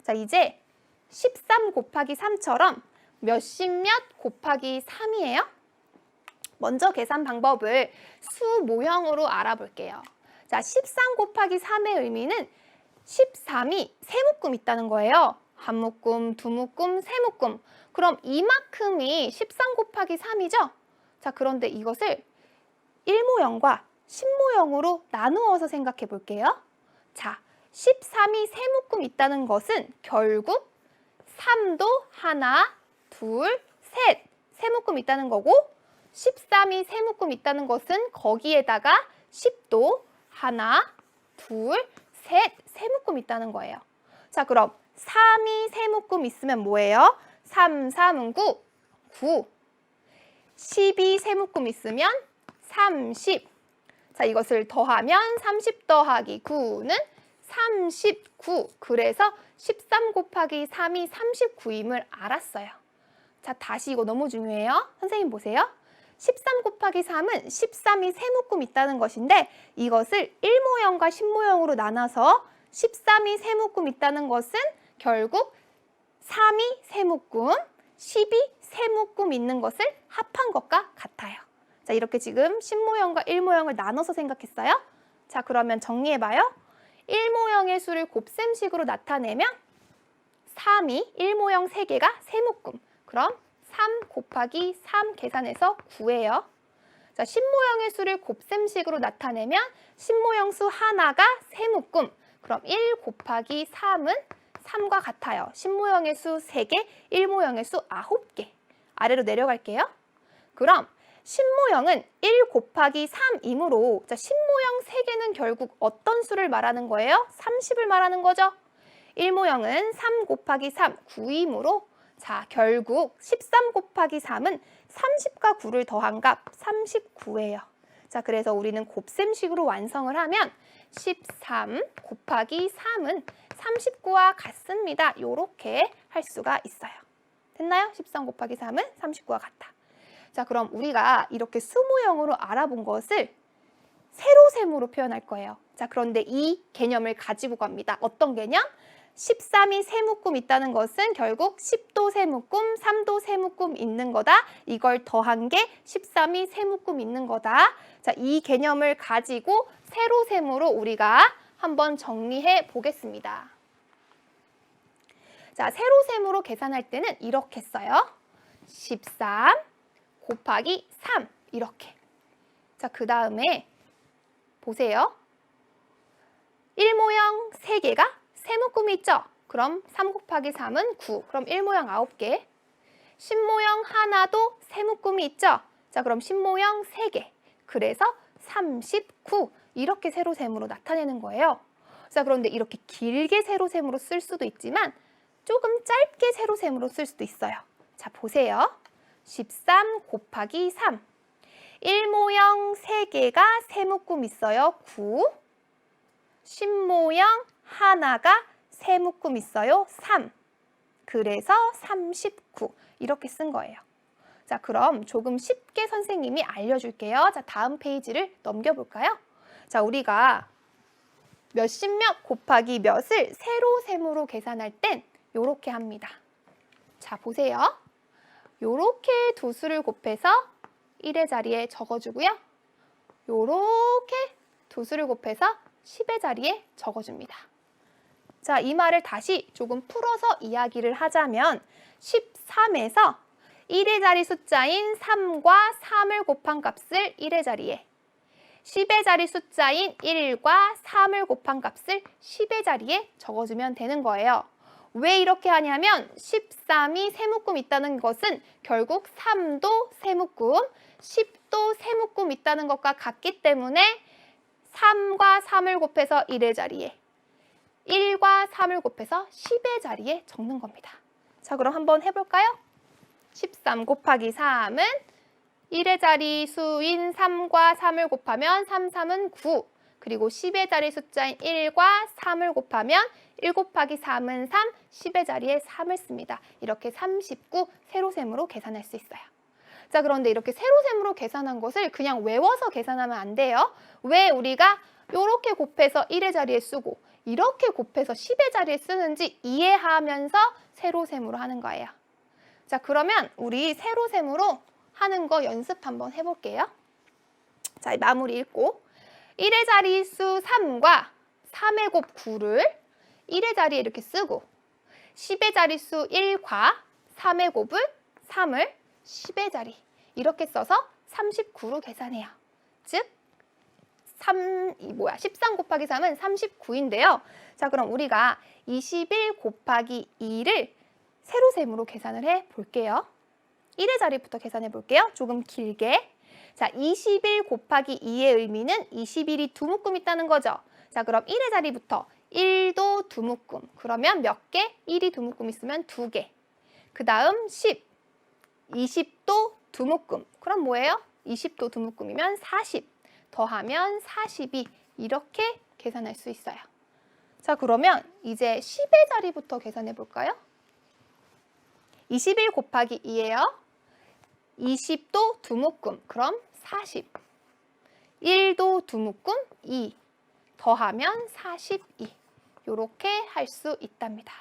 자, 이제 13 곱하기 3처럼 몇십 몇 곱하기 3이에요? 먼저 계산 방법을 수 모형으로 알아볼게요. 자, 13 곱하기 3의 의미는 13이 세 묶음 있다는 거예요. 한 묶음, 두 묶음, 세 묶음. 그럼 이만큼이 13 곱하기 3이죠? 자, 그런데 이것을 1모형과 10모형으로 나누어서 생각해 볼게요. 자, 13이 세 묶음 있다는 것은 결국 3도 하나, 둘, 셋, 세 묶음 있다는 거고 13이 세 묶음 있다는 것은 거기에다가 10도 하나, 둘, 셋, 세 묶음 있다는 거예요. 자, 그럼 3이 세 묶음 있으면 뭐예요? 3, 3은 9, 9. 10이 세 묶음 있으면 30. 자, 이것을 더하면 30 더하기 9는 39. 그래서 13 곱하기 3이 39임을 알았어요. 자, 다시 이거 너무 중요해요. 선생님 보세요. 13 곱하기 3은 13이 세 묶음 있다는 것인데 이것을 1모형과 10모형으로 나눠서 13이 세 묶음 있다는 것은 결국 3이 세 묶음, 10이 세 묶음 있는 것을 합한 것과 같아요. 자, 이렇게 지금 10모형과 1모형을 나눠서 생각했어요. 자, 그러면 정리해봐요. 1모형의 수를 곱셈식으로 나타내면 3이 1모형 3개가 세 묶음. 그럼 3 곱하기 3 계산해서 구해요. 자, 10모형의 수를 곱셈식으로 나타내면 10모형 수 하나가 세 묶음. 그럼 1 곱하기 3은 3과 같아요. 10모형의 수 3개, 1모형의 수 9개. 아래로 내려갈게요. 그럼 10모형은 1 곱하기 3이므로 자, 10모형 3개는 결국 어떤 수를 말하는 거예요? 30을 말하는 거죠. 1모형은 3 곱하기 3, 9이므로 자, 결국 13 곱하기 3은 30과 9를 더한 값 39예요. 자, 그래서 우리는 곱셈식으로 완성을 하면 13 곱하기 3은 39와 같습니다. 이렇게 할 수가 있어요. 됐나요? 13 곱하기 3은 39와 같다. 자, 그럼 우리가 이렇게 수모형으로 알아본 것을 세로셈으로 표현할 거예요. 자, 그런데 이 개념을 가지고 갑니다. 어떤 개념? 13이 세 묶음 있다는 것은 결국 10도 세 묶음, 3도 세 묶음 있는 거다. 이걸 더한 게 13이 세 묶음 있는 거다. 자, 이 개념을 가지고 세로셈으로 우리가 한번 정리해 보겠습니다. 자, 세로셈으로 계산할 때는 이렇게 써요. 13 곱하기 3 이렇게. 자, 그 다음에 보세요. 1모형 3개가 세 묶음이 있죠? 그럼 3 곱하기 3은 9. 그럼 1모형 9개. 10모형 하나도 세 묶음이 있죠? 자, 그럼 10모형 3개. 그래서 39. 이렇게 세로셈으로 나타내는 거예요. 자, 그런데 이렇게 길게 세로셈으로 쓸 수도 있지만 조금 짧게 세로셈으로 쓸 수도 있어요. 자, 보세요. 13 곱하기 3. 1모형 3개가 세 묶음 있어요. 9. 10모형 하나가 세 묶음 있어요. 3. 그래서 39. 이렇게 쓴 거예요. 자, 그럼 조금 쉽게 선생님이 알려줄게요. 자, 다음 페이지를 넘겨볼까요? 자, 우리가 몇십 몇 곱하기 몇을 세로셈으로 계산할 땐 이렇게 합니다. 자, 보세요. 요렇게 두 수를 곱해서 1의 자리에 적어주고요. 요렇게 두 수를 곱해서 10의 자리에 적어줍니다. 자, 이 말을 다시 조금 풀어서 이야기를 하자면 13에서 1의 자리 숫자인 3과 3을 곱한 값을 1의 자리에 10의 자리 숫자인 1과 3을 곱한 값을 10의 자리에 적어주면 되는 거예요. 왜 이렇게 하냐면 13이 세 묶음 있다는 것은 결국 3도 세 묶음, 10도 세 묶음 있다는 것과 같기 때문에 3과 3을 곱해서 1의 자리에 1과 3을 곱해서 10의 자리에 적는 겁니다. 자, 그럼 한번 해볼까요? 13 곱하기 3은 1의 자리 수인 3과 3을 곱하면 3, 3은 9. 그리고 10의 자리 숫자인 1과 3을 곱하면 1 곱하기 3은 3, 10의 자리에 3을 씁니다. 이렇게 39 세로셈으로 계산할 수 있어요. 자, 그런데 이렇게 세로셈으로 계산한 것을 그냥 외워서 계산하면 안 돼요. 왜 우리가 이렇게 곱해서 1의 자리에 쓰고 이렇게 곱해서 10의 자리에 쓰는지 이해하면서 세로셈으로 하는 거예요. 자, 그러면 우리 세로셈으로 하는 거 연습 한번 해볼게요. 자, 마무리 읽고 1의 자리수 3과 3의 곱 9를 1의 자리에 이렇게 쓰고 10의 자리수 1과 3의 곱을 3을 10의 자리 이렇게 써서 39로 계산해요. 즉 13 곱하기 3은 39인데요. 자, 그럼 우리가 21 곱하기 2를 세로셈으로 계산을 해 볼게요. 1의 자리부터 계산해 볼게요. 조금 길게. 자, 21 곱하기 2의 의미는 21이 두 묶음 있다는 거죠. 자, 그럼 1의 자리부터 1도 두 묶음. 그러면 몇 개? 1이 두 묶음 있으면 2개. 그 다음 10. 20도 두 묶음. 그럼 뭐예요? 20도 두 묶음이면 40. 더하면 42. 이렇게 계산할 수 있어요. 자, 그러면 이제 10의 자리부터 계산해 볼까요? 21 곱하기 2예요. 20도 두 묶음. 그럼 40. 1도 두 묶음 2. 더하면 42. 이렇게 할 수 있답니다.